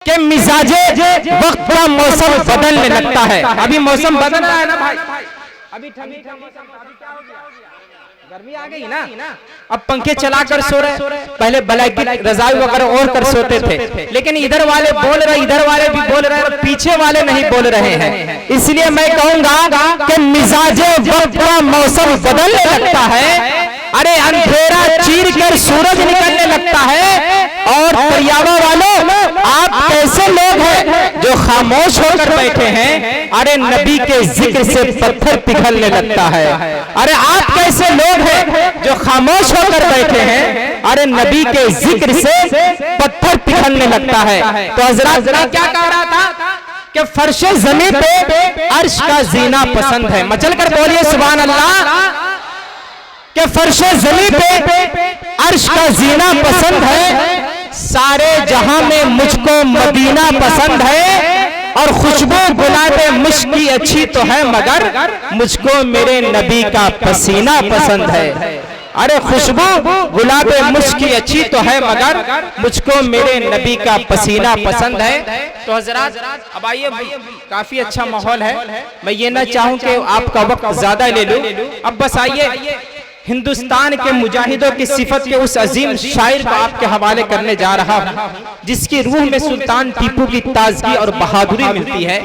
कि मिजाजे वक्त का मौसम बदलने लगता है। अभी मौसम बदल रहा है ना भाई, अभी ठंडी का मौसम, अभी क्या हो गया, गर्मी आ गई ना, अब पंखे चलाकर सो रहे, पहले ब्लैंकेट रजाई वगैरह ओढ़ कर सोते थे, लेकिन इधर वाले बोल रहे, इधर वाले भी बोल रहे हैं, पीछे वाले नहीं बोल रहे हैं। इसलिए मैं कहूंगा कि मिजाजे वक्त का मौसम बदलने लगता है। अरे अंधेरा चीर कर सूरज निकलने लगता है। और परियावा वालों, आप कैसे लोग हैं जो खामोश होकर बैठे हैं? अरे नबी के जिक्र से पत्थर पिघलने लगता है। अरे आप कैसे लोग हैं जो खामोश होकर बैठे हैं? अरे नबी के जिक्र से पत्थर पिघलने लगता है। तो हजरत मैं क्या कह रहा था कि फर्शे ज़मीन पे अर्श का जीना पसंद है। मचल कर बोलिए सुभान अल्लाह। कि फर्शे ज़मीन पे अर्श का जीना पसंद है। सारे जहां में मुझको मदीना पसंद है। और खुशबू गुलाबे मुश्क की अच्छी तो है, मगर मुझको मेरे नबी का पसीना पसंद है। अरे खुशबू गुलाबे मुश्क की अच्छी तो है, मगर मुझको मेरे नबी का पसीना पसंद है। तो हजरात अब आइए, काफी अच्छा माहौल है, मैं ये ना चाहूं कि आपका वक्त ज्यादा ले लूं। अब बस आइए, हिंदुस्तान के मुजाहिदों की सिफत के उस अजीम शायर को आपके हवाले करने जा रहा हूं, जिसकी रूह में सुल्तान टीपू की ताजगी और बहादुरी मिलती है,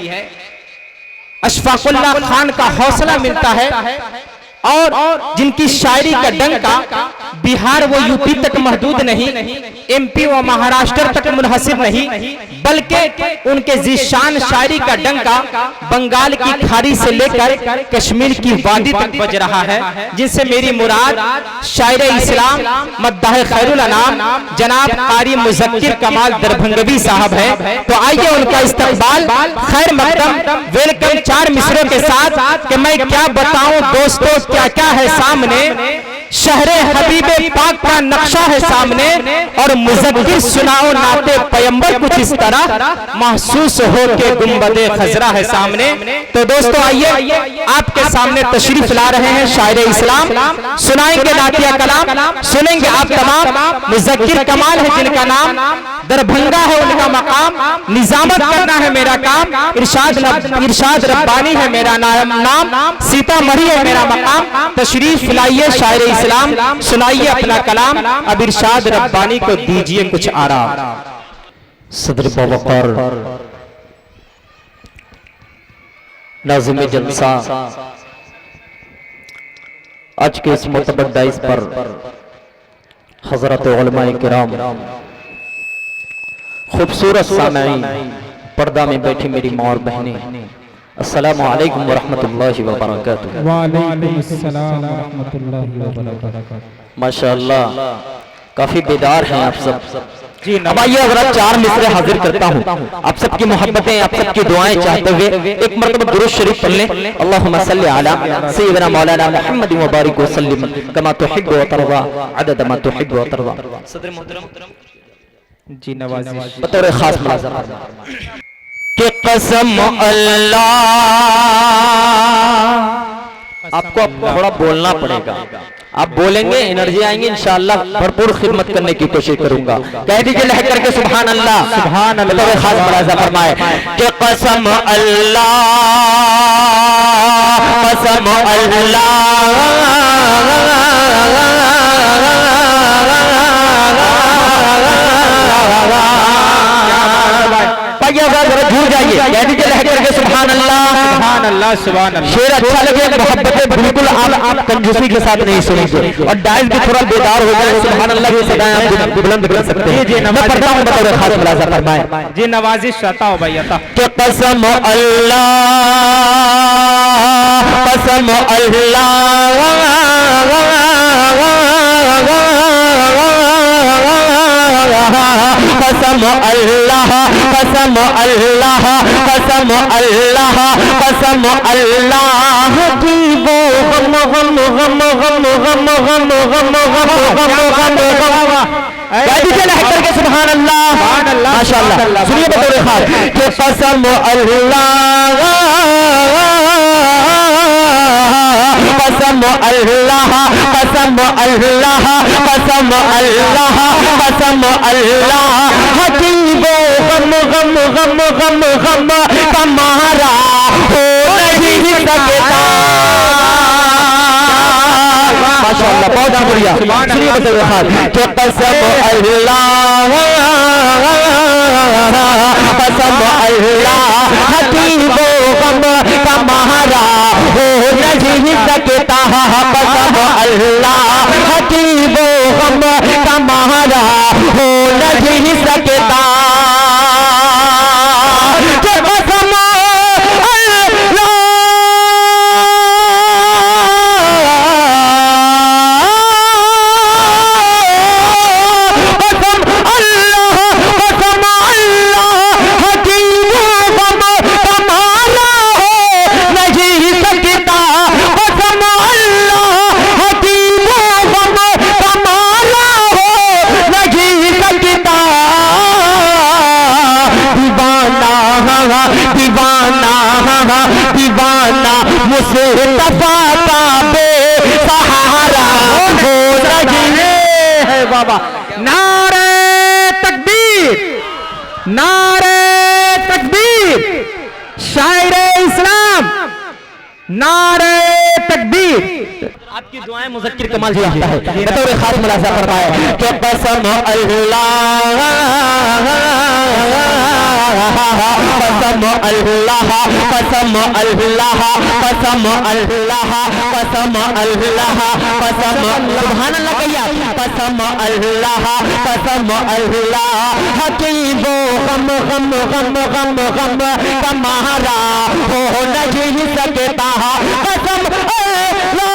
अशफाकुल्लाह खान का हौसला मिलता है, और जिनकी शायरी का डंका बिहार व यूपी तक महदूद नहीं, एमपी व महाराष्ट्र तक मुनहसिर नहीं, बल्कि उनके जिशान शायरी का डंका बंगाल की खाड़ी से लेकर कश्मीर की वादी तक बज रहा है। जिनसे मेरी मुराद शायर इस्लाम मद्दाह खैरुल अनाम जनाब कारी मुज़क्किर कमाल दरभंगवी साहब है। तो आइए उनका इस्तकबाल खैर मकदम वेलकम 4 मिसरों के साथ कि मैं क्या बताऊं दोस्तों क्या क्या है सामने। शहरे हबीबे पाक का नक्शा है सामने, और मुज़क्किर सुनाओ नाते पैगंबर कुछ इस तरह महसूस हो के गुंबदे खजरा है सामने। तो दोस्तों आइए, आपके सामने तशरीफ ला रहे हैं शायर इस्लाम, सुनाएंगे नातिया कलाम, सुनेंगे आप तमाम। मुज़क्किर कमाल है जिनका नाम, दरभंगा है उनका मकाम, निजामत करना है मेरा काम, इरशाद रब्बानी है मेरा नाम, सीतामढ़ी है मेरा मकाम। तशरीफ लाइए शायर इस्लाम, सुनाइए अपना कलाम, अब इरशाद रब्बानी को दीजिए कुछ आराम। सदर बवक़ार नाज़िम जलसा, आज के इस मुतबर दाइस पर हज़रत उलमाए किराम, खूबसूरत सामईन, पर्दा में बैठी मेरी माँ और बहनें, अस्सलामु अलैकुम व रहमतुल्लाहि व बरकातुहू। वालेकुम अस्सलाम व रहमतुल्लाहि व बरकातुहू। माशाअल्लाह काफी बेदार हैं आप सब। अब आइए अगर आप 4 मिसरे हाजिर करता हूँ, आप सबकी मोहब्बतें, आप सबकी दुआएं चाहते हुए एक मरतबा दुरूद शरीफ पढ़ लें। अल्लाहुम्मा सल्लि अला सय्यिदना मौलाना मुहम्मद व बारिक व सल्लिम कमा तुहिब्बु व तर्दा अदद मा तुहिब्बु व तर्दा। सदर मोहतरम जी नवाज़िश बतौर खास मुलाज़ा कि कसम अल्लाह, आपको थोड़ा बोलना पड़ेगा, आप बोलेंगे एनर्जी आएंगे, इंशाअल्लाह भरपूर खिदमत करने की कोशिश करूंगा। कह दीजिए लह करके सुभान अल्लाह, सुभान अल्लाह। खास मुलाज़ा फरमाए कि कसम अल्लाह, कसम अल्लाह, झूठ जाइए, कह दीजिए लह करके सुभान अल्लाह, सुभान अल्लाह, सुभान अल्लाह। शेर अच्छा लगे, मोहब्बतें बिल्कुल आप कंजूसी के साथ नहीं सुनेंगे, और डायल भी थोड़ा बेदार हो जाए, सुभान अल्लाह की सदाएं आप बुलंद कर सकते हैं। जी मैं पढ़ता हूं, बतौर खास मुलाज़ा फरमाए जी नवाज़िश चाहता हूं भाई अता कि कसम अल्लाह, कसम अल्लाह, कसम अल्लाह, कसम अल्लाह, कसम अल्लाह, कसम अल्लाह की वो गम गम गम गम गम गम गम गम गम करके सुभान अल्लाह, माशाअल्लाह। सुनिए बतौर खास कि कसम अल्लाह, कसम अल्लाह, कसम अल्लाह, कसम अल्लाह, कसम अल्लाह की वो गम गम गम गम गम तुम्हारा हो नहीं सकता। माशाअल्लाह बहुत शुक्रिया। सुनिए बता कि कसम अल्लाह कसम अल्लाह हकीमो गम तुम्हारा हो नहीं सकता। कसम अल्लाह हकीमो गम तुम्हारा हो नहीं सकता। मुस्तफा का बेसहारा हो रही है बाबा। नारे तकबीर, नारे तकबीर, शायरे इस्लाम, नारे तकबीर। आपकी दुआएं मुज़क्किर कमाल जी आता है। बतौर खास मुलाजा फरमाए कि कसम अल्लाह कसम अल्लाह कसम अल्लाह कसम अल्लाह कसम अल्लाह कसम सुभान अल्लाह कहिया कसम अल्लाह कसम अल्लाह हकीमो गम गम गम गम गम तुम्हारा हो नहीं सकता। कसम अल्लाह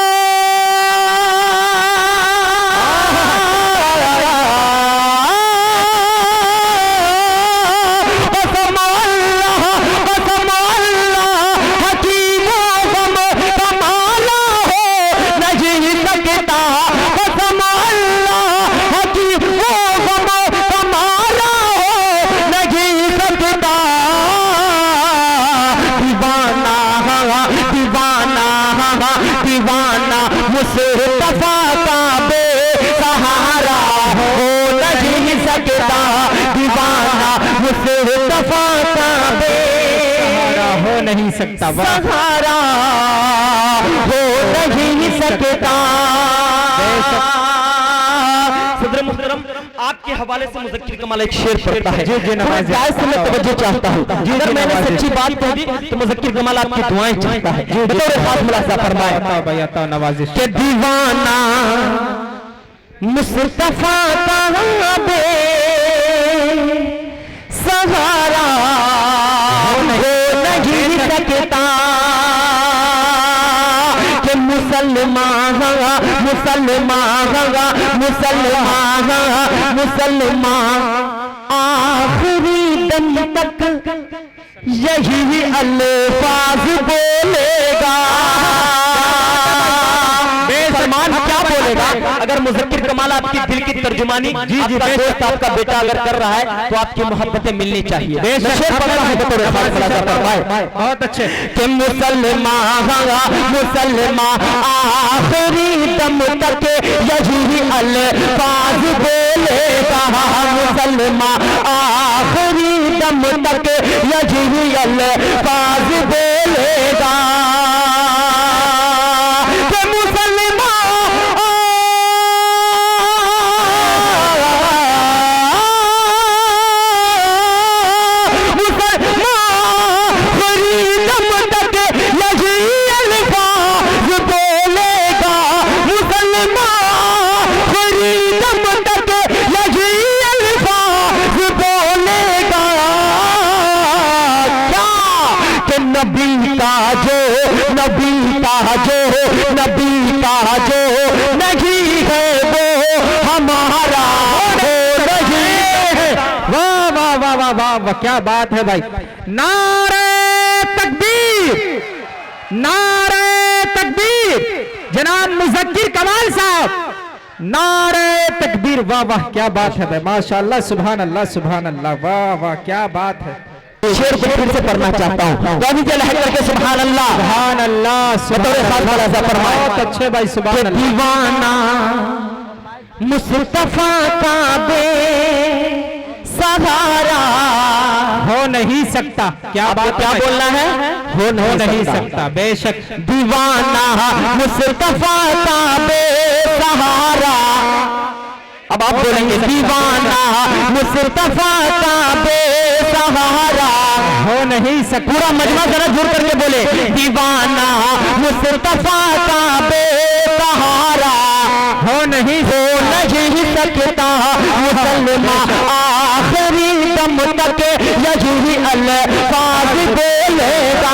मुस्तफा का बेसहारा हो नहीं सकता। दीवाना मुस्तफा का बेसहारा हो नहीं सकता। सहारा हो नहीं सकता। सदर मुहतरम आपके हवाले से मुज़क्किर कमाल एक शेर पढ़ता है। जी नमाज़ मैं तवज्जो चाहता हूँ। अगर मैंने सच्ची बात कह दी तो मुज़क्किर कमाल आपकी दुआएं चाहता है। बतौर खास मुलाज़ा फरमाए भाई आता नवाजिश के दीवाना मुस्तफा का बेसहारा हो नहीं सकता। कि मुसलमान मुसलमान मुसलमान मुसलमान आखिरी दम तक यही अल्फाज बोलेगा। बेसमान क्या बोलेगा? अगर मुज़क्किर कमाल आपकी दिल की तर्जुमानी आपका दोस्त आपका बेटा अगर कर रहा है तो आपकी मोहब्बतें मिलनी चाहिए। बहुत अच्छे। कि मुसलमान मुसलमान आखिरी दम तक यही अल्फाज बोलेगा। मुसलमान आखिरी दम तक यही अल्फाज बोलेगा। नबी का जो नहीं है वो हमारा हो नहीं है। वाह वाह वाह वाह वाह वाह, क्या बात है भाई। नारे तकबीर, नारे तकबीर, जनाब मुज़क्किर कमाल साहब, नारे तकबीर। वाह वाह क्या बात है भाई, माशाअल्लाह, सुभान अल्लाह सुभान अल्लाह, वाह वाह क्या बात है। शेर को फिर से पढ़ना चाहता हूँ। करके सुभान अल्लाह सुभान अल्लाह, बहुत अच्छे भाई, सुभान अल्लाह। दीवाना मुस्तफा का बेसहारा हो नहीं सकता। क्या बात, क्या बोलना है? हो नहीं सकता। बेशक दीवाना मुस्तफा का बेसहारा। अब आप बोलेंगे दीवाना मुस्तफा का बेसहारा, हो नहीं सकता। पूरा मजमा जरा जुड़ करके बोले, दीवाना मुस्तफा का बेसहारा, हो नहीं सकता मुसलमान आखिरी दम तक यही अल्फाज बोलेगा।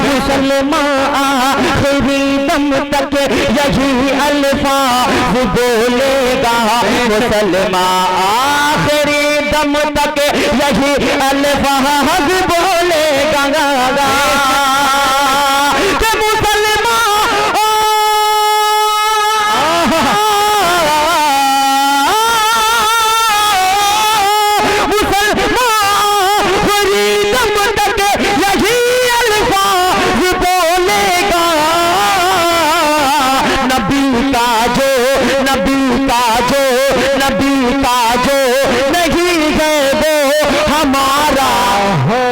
मुसलमान आखिरी दम तक यही अल्फाज बोलेगा। मुसलमान आखिरी दम तक यही अल्फाज बोलेगा।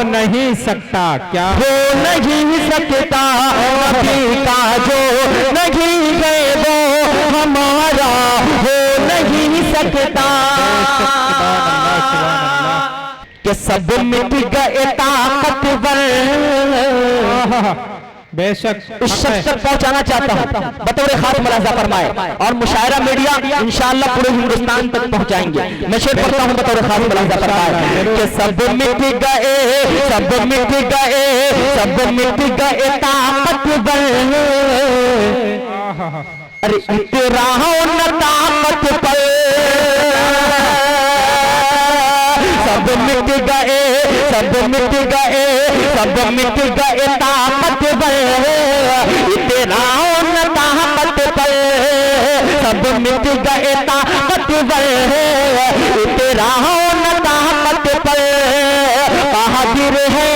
नहीं सकता। क्या हो नहीं सकता नबी का जो नहीं है वो हमारा हो नहीं सकता। कि सब मिट गए ताकतवर। बेशक इस शख्स तक पहुंचाना चाहता हूं बतौर खास मुलाजा फरमाए, और मुशायरा मीडिया इंशाअल्लाह पूरे हिंदुस्तान तक पहुंचाएंगे। मैं शेर पढ़ता हूं बतौर खास मुलाजा फरमाए कि सब मिट गए, सब मिट गए, सब मिट गए ताकतवर। अरे तेरा न ताकत पर सब मिट गए, सब मिट गए, सब मिट गए ताकतवर। तेरा न ताकत पर सब मिट गए ताकतवर। तेरा न ताकत पर बहादुर है,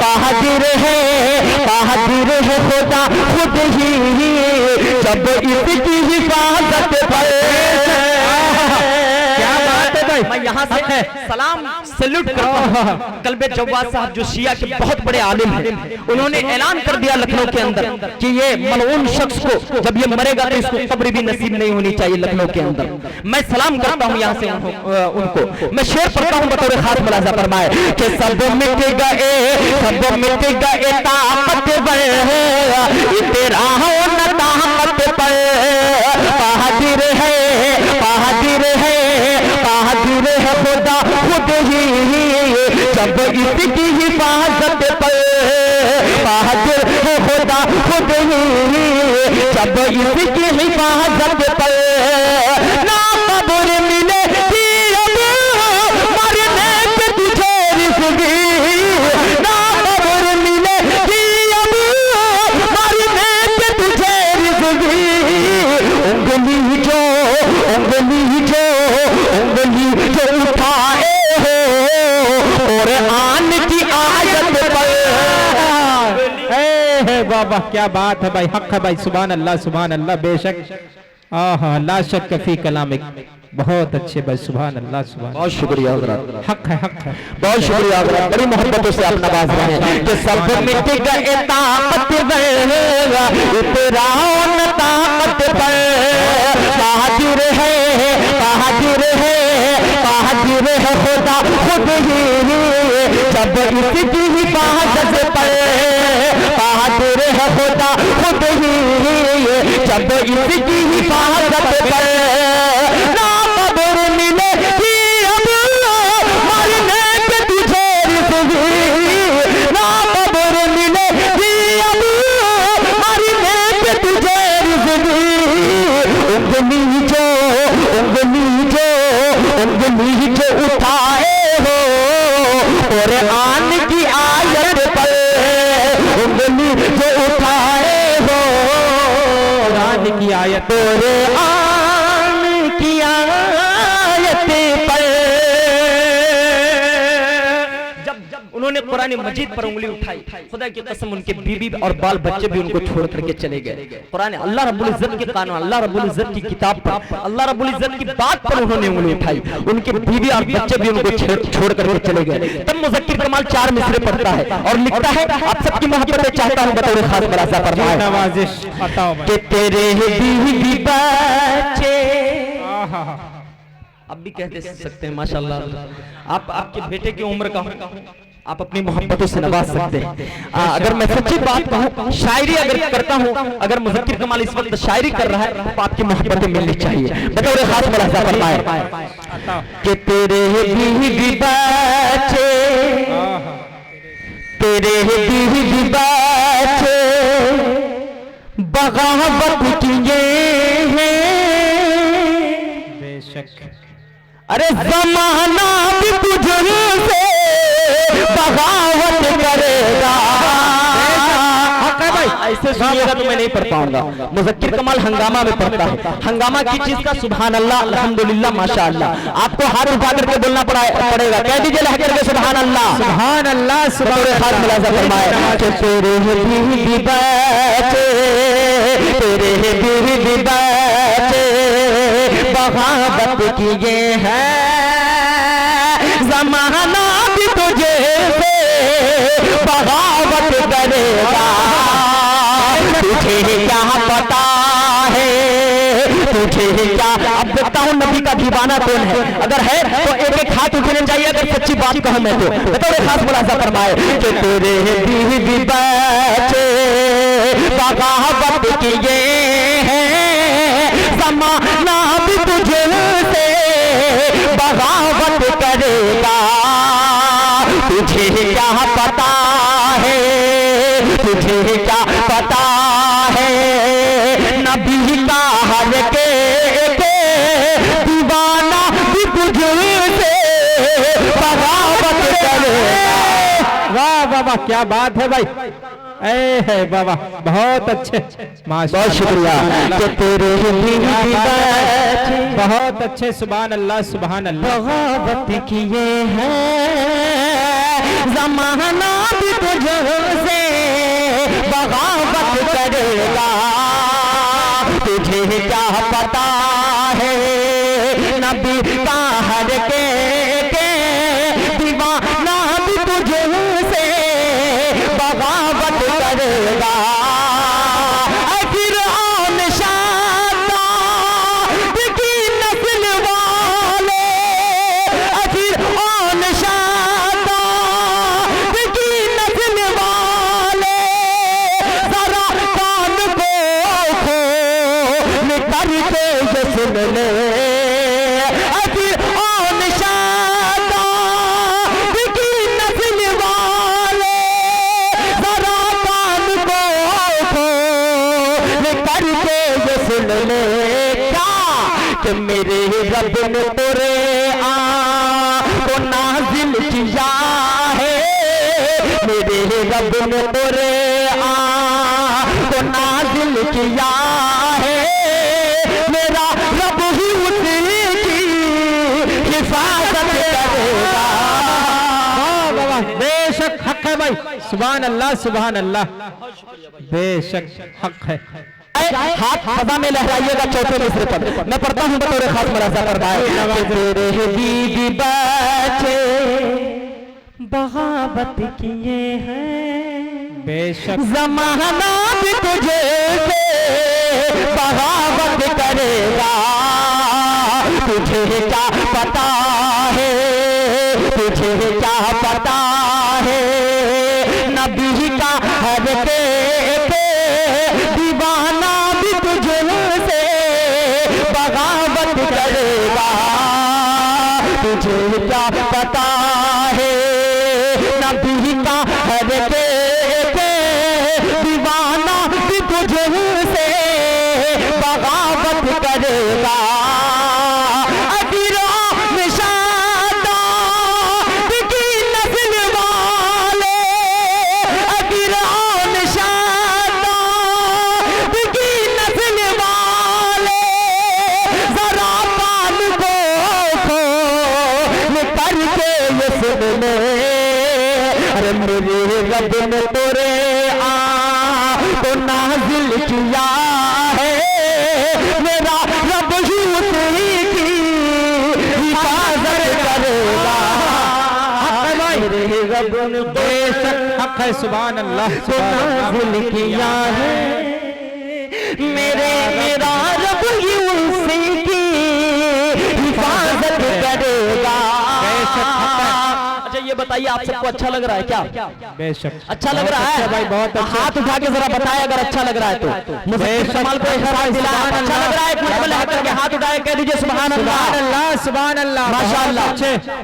बहादुर है, बहादुर है खुदा खुद ही जब इसकी हिफाजत पर। मैं यहाँ से सलाम सैल्यूट करता हूँ कल्बे जव्वाद साहब जो शिया के बहुत बड़े आलिम हैं। उन्होंने ऐलान कर दिया लखनऊ के अंदर कि ये मलऊन शख्स को जब ये मरेगा तो इसको कब्र भी नसीब नहीं होनी चाहिए लखनऊ के अंदर। मैं सलाम करता हूँ यहाँ से उनको। मैं शेर पढ़ता हूँ बतौर खास मुलाजा फरमाए कि सब मिट गए, सब मिट गए ताकतवर। तेरा न ताकत पर बहादुर है, बहादुर है, बहादुर है खुदा खुद ही जब इसकी हिफाजत पर। बहादुर है खुदा खुद ही जब इसकी हिफाजत पर। ना कब्र मिले मरने पे तुझे रिज़्क़, ना कब्र मिले मरने पे तुझे रिज़्क़। उंगली जो, उंगली जो, उंगली जो उठाए हो और आन की आयत पर। बाबा क्या बात है भाई, हक है भाई। सुभान अल्लाह, सुभान अल्लाह। बेशक ला शक फी कलामिक, बहुत अच्छे भाई। सुभान अल्लाह, सुभान। बहुत शुक्रिया हज़रत, हक है, हक है। बहुत शुक्रिया हज़रत, बड़ी मोहब्बतों से आप नवाज रहे हैं कि सब मिट गए ताकतवर। तेरा न ताकत पर बहादुर है, बहादुर है, बहादुर है खुदा खुद ही जब इसकी हिफाजत पर। बहादुर है खुदा खुद ही जब इसकी हिफाजत पर। ना कब्र मिले अब मरने पे तुझे रिज़्क़, ना कब्र मिले अब मरने पे तुझे रिज़्क़। उंगली जो, उंगली जो, उंगली जो उठाए हो और आन की आयत पर। उंगली जो उठाए हो कुरान की आयत और आन की आयत पर। जब उन्होंने कुरान मजीद पर उंगली उठाई, खुदा की कसम उनके बीबी और बाल बच्चे भी उनको छोड़ करके चले गए। कुरान अल्लाह रब्बुल इज्जत के कानून, अल्लाह रब्बुल इज्जत की किताब पर, अल्लाह रब्बुल इज्जत की बात पर उन्होंने उंगली उठाई, उनके बीबी और बच्चे भी उनको छोड़ करके चले गए। तब मुज़क्किर कमाल 4 मिसरे पढ़ता है और लिखता है, आप सबकी मोहब्बत चाहता हूं बतौर खास मराजा फरमाए, नवाजिश बताओ कि तेरे बीवी बच्चे, अब भी कहते सकते हैं माशाल्लाह, आप आपके बेटे की उम्र का आप अपनी मोहब्बतों से नवाज सकते हैं। अगर मैं सच्ची बात कहूं, शायरी अगर करता हूं, अगर मुज़क्किर कमाल इस वक्त शायरी कर रहा है तो आपकी मोहब्बतें मिलनी चाहिए बतौर खास मराजा फरमाए कि तेरे बीवी बच्चे, तेरे बीवी बच्चे बगावत किए हैं, बेशक अरे ज़माना भी तुझसे बगावत करेगा। ऐसे सुनिएगा तो मैं नहीं पढ़ पाऊंगा। मुज़क्किर कमाल हंगामा में पढ़ता है, हंगामा की चीज का सुभान अल्लाह, अल्हम्दुलिल्लाह, माशाअल्लाह। आपको हाथ उठा करके बोलना पड़ेगा, कह दीजिए लहजा करके सुभान अल्लाह, सुभान अल्लाह, सुभान मुलाजा फरमाए कि तेरे बीवी बच्चे, तेरे बीवी बच्चे बगावत किए हैं, ज़माना भी तुझे से बगावत करेगा। तुझे क्या पता है, तुझे क्या, अब देखता हूँ नबी का दीवाना कौन है, अगर है तो एक एक हाथ उठने चाहिए, अगर सच्ची बात कहूँ मैं तो बतौर खास मुलाजा फरमाए कि तेरे बीवी बच्चे बगावत किए हैं, ज़माना भी तुझे से बगावत करेगा। तुझे क्या पता है, तुझे क्या पता है, नबी का हर के दीवाना भी तुझसे बगावत करेगा। वाह वाह वाह, क्या बात है भाई, ए है बाबा, बहुत अच्छे, बहुत शुक्रिया कि तेरे बीवी बच्चे बहुत अच्छे, सुभान अल्लाह, सुभान अल्लाह। बगावत किए हैं, ज़माना भी तुझसे बगावत करेगा। तुझे क्या पता है, नबी का हर के दीवाना भी तुझसे बगावत करेगा। फिरौन शादाब की नस्ल वाले, फिरौन शादाब की नस्ल वाले, जरा कान को खोल करके ये सुन ले। फिरौन शादाब की नस्ल वाले, जरा कान को खोल करके ये सुन ले। क्या कि मेरे रब ने तेरे को नाजिल किया है, मेरे रब ने तेरे को नाजिल किया है, मेरा रब ही उसकी हिफाजत करेगा। बेशक हक है भाई, सुभान अल्लाह, सुभान अल्लाह, बेशक हक है। हाथ फजा में लहराइएगा चौथे मिसरे पर, मैं पढ़ता हूँ बतौर खास मराजा फरमाए कि तेरे बीवी बच्चे बगावत किए हैं, बेशक ज़माना भी तुझे से बगावत करेगा। तुझे क्या पता है, तुझे क्या पता है, नबी का हर के दीवाना भी तुझसे बगावत करेगा। तुझे क्या पता है, नबी का हर के दीवाना भी तुझसे बगावत करेगा। मेरे रब ने तोरे तो नाजिल किया है, मेरा रब ही तेरी की हिफाजत करेगा। मेरे रब ने बेशक हक है, सुभान अल्लाह तो नाजिल किया है, मेरा रब ही उसी की हिफाजत करेगा। अच्छा ये बताइए, आप सबको अच्छा लग रहा है क्या? बेशक अच्छा लग रहा है भाई, बहुत अच्छा। हाथ उठा के जरा बताए अगर अच्छा लग रहा है तो। मुझे कमाल को इशारा दिलाया, अच्छा लग रहा है, एक मिनट में लेकर के हाथ उठाए कह दीजिए सुभान अल्लाह, सुभान अल्लाह, सुभान अल्लाह, माशाअल्लाह।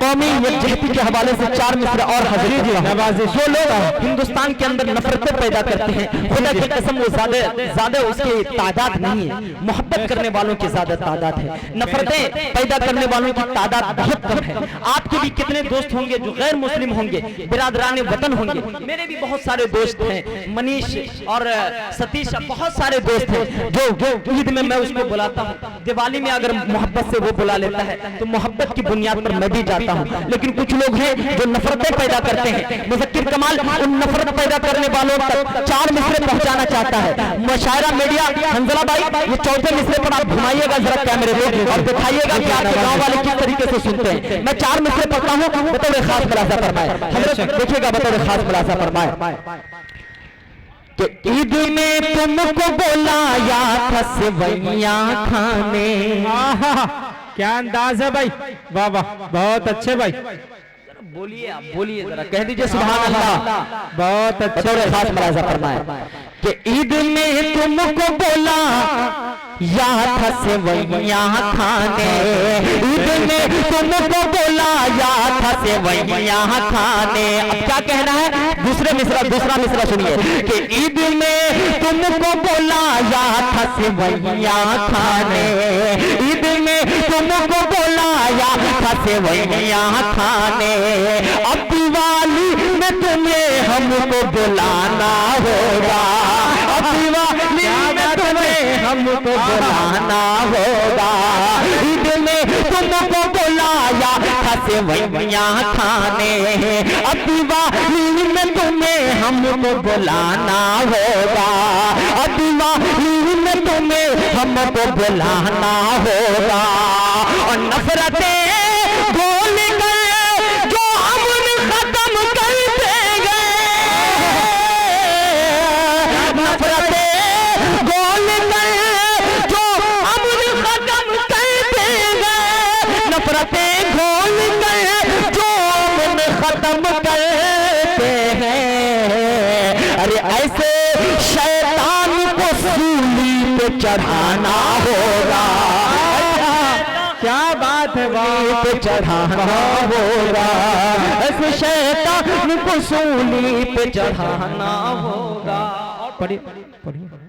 कौमी यकजहती के हवाले से 4 मिसरे और हजरत नवाजिश। जो लोग हिंदुस्तान के अंदर नफरतें पैदा करते हैं, खुदा की कसम वो ज्यादा उसकी तादाद नहीं है, मोहब्बत करने वालों की ज्यादा तादाद है, नफरतें पैदा करने वालों की तादाद बहुत कम है। आपके भी कितने दोस्त होंगे जो गैर मुस्लिम होंगे, बिरादरान वतन होंगे। मेरे भी बहुत सारे दोस्त हैं, मनीष और सतीश, बहुत सारे दोस्त हैं जो ईद में मैं उसको बुलाता हूँ, दिवाली में अगर मोहब्बत से वो बुला लेता है तो मोहब्बत की बुनियाद पर मैं भी जाता हूँ। लेकिन कुछ लोग हैं जो नफरतें पैदा करते हैं। मुज़क्किर कमाल उन नफरत पैदा करने वालों तक 4 मिसरे पहुंचाना चाहता है। मुशायरा मीडिया हंजला भाई, ये 4थे मिसरे पर आप घुमाइएगा जरा कैमरे को और दिखाइएगा कि आपके गांव वाले किस तरीके से सुनते हैं। मैं 4 मिसरे पढ़ता हूँ, बतौर खास मुलाजा फरमाए हजरत, देखिएगा बतौर खास मुलाजा फरमाए कि ईद में तुमको बुलाया था सेवैयां खाने। क्या अंदाज है भाई, वाह वाह, बहुत अच्छे भाई, बोलिए आप बोलिए जरा, कह दीजिए सुभान अल्लाह। बहुत अच्छे। खास मुलाजा फरमाए कि ईद में तुमको बोला या था सेवैयां खाने, ईद में तुमको बोला या था सेवैयां खाने। अब क्या कहना है, दूसरा मिसरा सुनिए कि ईद में तुमको बोला या था सेवैयां खाने, ईद में तुमको बोला या था सेवैयां खाने। अब दिवाली में तुम्हें हमको बुलाना होगा, अब दिवाली में तुम्हें हमको बुलाना होगा। ईद में तुमको बुलाया था सेवैयां खाने, अब दिवाली में तुम्हें हमको बुलाना होगा, अब दिवाली में तुम्हें हमको बुलाना होगा। और नफरतें भूल गए जो अमन खत्म करते गए, नफरतें भूल गए जो अमन खत्म करते गए, नफरतें भूल गए जो अमन खत्म करते हैं। अरे ऐसे शैतान को सूली पे चढ़ाना होगा, क्या बात है, वाह, पे चढ़ाना होगा, ऐसे शैतान को सूली पे चढ़ाना होगा। पढ़िए पढ़िए।